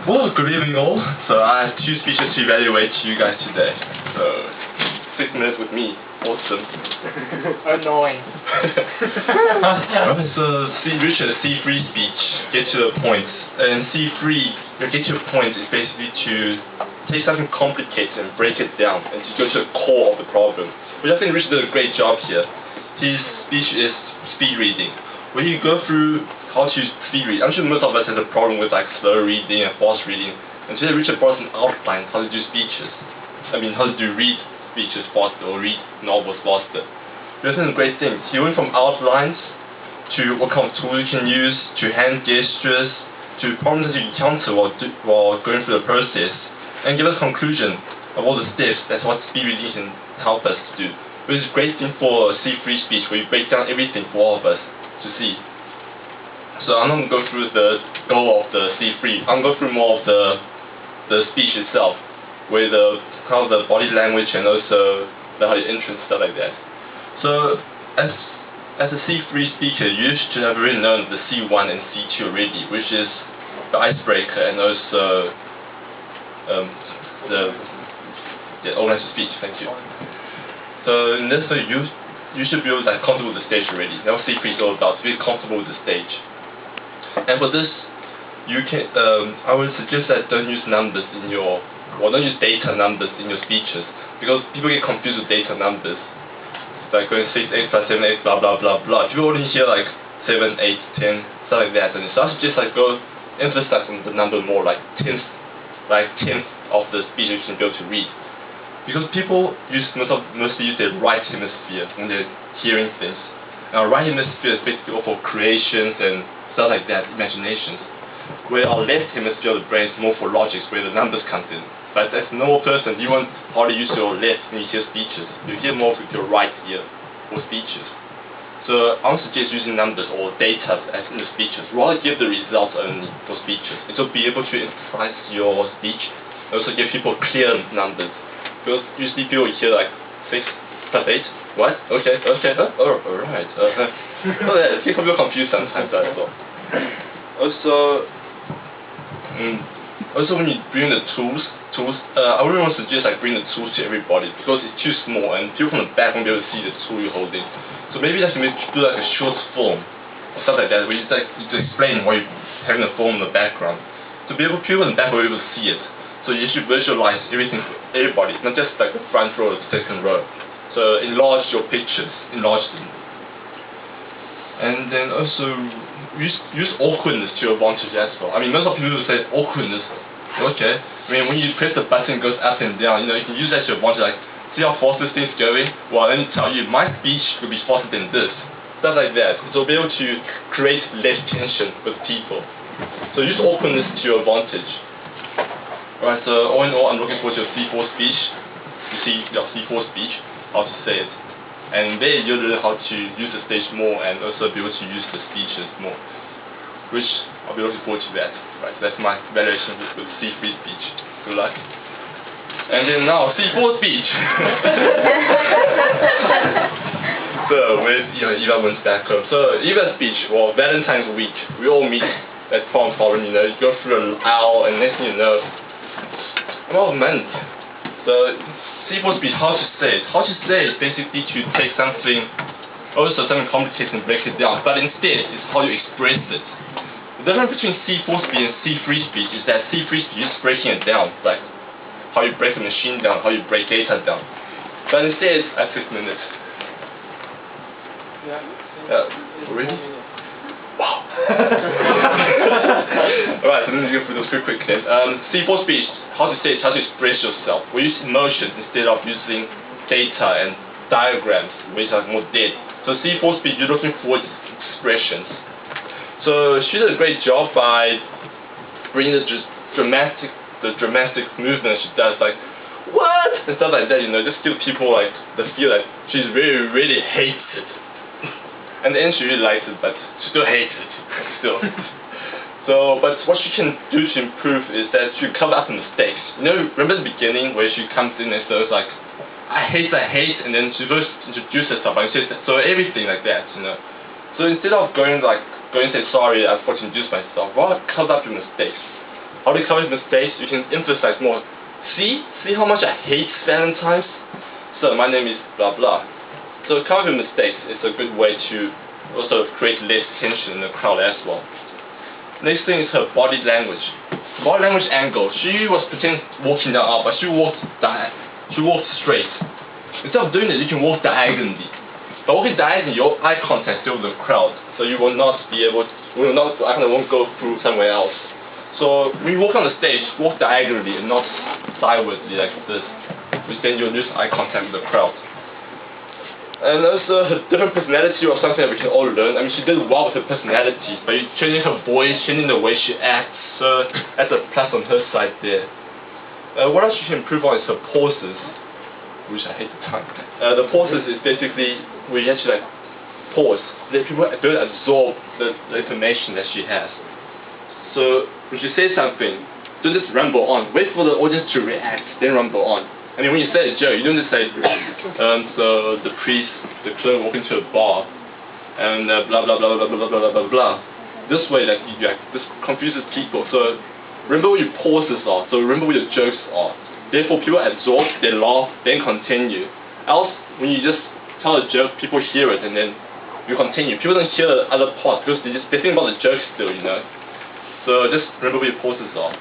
Well, good evening all. So I have two speeches to evaluate to you guys today. So 6 minutes with me. Awesome. Annoying. Alright, so Richard, C3 speech, get to the point. And C3, your get to the point is basically to take something complicated and break it down and to go to the core of the problem. Which I think Richard did a great job here. His speech is speed reading, where you go through how to speed read. I'm sure most of us have a problem with like slow reading and fast reading. And today Richard brought an outline how to do speeches. How to do read speeches faster or read novels faster. This is a great thing. He went from outlines to what kind of tools you can use, to hand gestures, to problems that you encounter while going through the process, and give us a conclusion of all the steps. That's what speed reading can help us to do. Which is a great thing for a C3 speech, where you break down everything for all of us to see. So I'm not going to go through the goal of the C3. I'm going to go through more of the speech itself, with how the body language and also how your entrance, stuff like that. So as a C3 speaker, you should have already known the C1 and C2 already, which is the icebreaker and also the organized speech. Thank you. So in this way, you should be comfortable with the stage already. That's what C3 is all about, to be comfortable with the stage. And for this, you can I would suggest that don't use numbers don't use data numbers in your speeches, because people get confused with data numbers. It's like going 6x plus 7x blah blah blah blah. People only hear like 7, 8, 10, stuff like that. And so I suggest go emphasize on the number more, like tenth of the speech you can be able to read. Because people mostly use their right hemisphere when they're hearing things. Our right hemisphere is basically all for creations and stuff like that, imaginations. Where our left hemisphere of the brain is more for logics, where the numbers come in. But as a normal person, you won't hardly use your left when you hear speeches. You hear more with your right ear for speeches. So I would suggest using numbers or data as in the speeches. Rather give the results only for speeches. It will be able to emphasize your speech. Also give people clear numbers. Because usually people hear like 6 plus 8. What? Okay, alright. People feel confused sometimes as well. Also when you bring the tools, I really want to suggest bring the tools to everybody, because it's too small and people from the back won't be able to see the tool you're holding. So maybe do a short film or stuff like that, where you to explain why you're having a film in the background. So people in the back will be able to see it. So you should visualize everything for everybody, not just the front row or the second row. So enlarge your pictures, enlarge them. And then also use awkwardness to your advantage as well. Most of people say awkwardness. Okay. When you press the button, it goes up and down. You can use that to your advantage. See how fast this thing's going? Well, let me tell you, my speech will be faster than this. Stuff like that. So be able to create less tension with people. So use awkwardness to your advantage. Alright, so all in all, I'm looking forward to your C4 speech. You see your C4 speech, how to say it. And there you'll learn how to use the stage more and also be able to use the speeches more. Which I'll be looking forward to that. Right, so that's my evaluation with C3 speech. Good luck. And then now, C4 speech. So with Eva went back home. So Eva's speech, well, Valentine's week, we all meet at Palm Forum, you go through an hour and next thing you know, well, man. So C4 speech, how to say it? How to say it is basically to take something complicated and break it down, but instead it's how you express it. The difference between C4 speech and C3 speech is that C3 speech is breaking it down, like how you break a machine down, how you break data down. But instead, at 6 minutes. Already? Wow. Alright, so let me go through those quick things. C4 speech, how to say it, how to express yourself. We use emotions instead of using data and diagrams, which are more dead. So C4 speech, you're looking for expressions. So she did a great job by bringing the dramatic movement she does, like, what? And stuff like that, just give people the feel that she's really hates it. And then she really likes it, but she still hates it. Still. So, but what she can do to improve is that she cover up the mistakes. Remember the beginning where she comes in and says I hate, and then she first introduces herself and says so everything like that, So instead of going and say sorry, I forgot to introduce myself, rather cover up your mistakes. how to cover mistakes, you can emphasize more. See how much I hate Valentine's? So my name is blah blah. So covering mistakes is a good way to also create less tension in the crowd as well. Next thing is her body language. Body language angle. She was pretending walking down aisle, but she walked straight. Instead of doing it, you can walk diagonally. But walking diagonally, your eye contact still with the crowd, so you will not be able to, won't go through somewhere else. So when you walk on the stage, walk diagonally and not sidewardly like this, which then you'll lose eye contact with the crowd. And also her different personality was something that we can all learn. I mean, she did well with her personality, but you're changing her voice, changing the way she acts, so that's a plus on her side there. What else she can improve on is her pauses, which I hate the time. The pauses is basically where you actually like pause, let people don't absorb the information that she has. So when she says something, don't just ramble on. Wait for the audience to react, then ramble on. I mean, when you say a joke, you don't just say, so the priest, the clerk walk into a bar, and blah blah blah blah blah blah blah blah. This way, like this confuses people. So remember what your pauses are. So remember what your jokes are. Therefore, people absorb, they laugh, then continue. Else, when you just tell a joke, people hear it and then you continue. People don't hear the other part because they think about the joke still, you know. So just remember what your pauses are.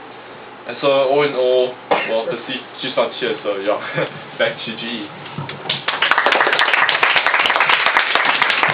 And so all in all, well, she's not here, so yeah, back to GE.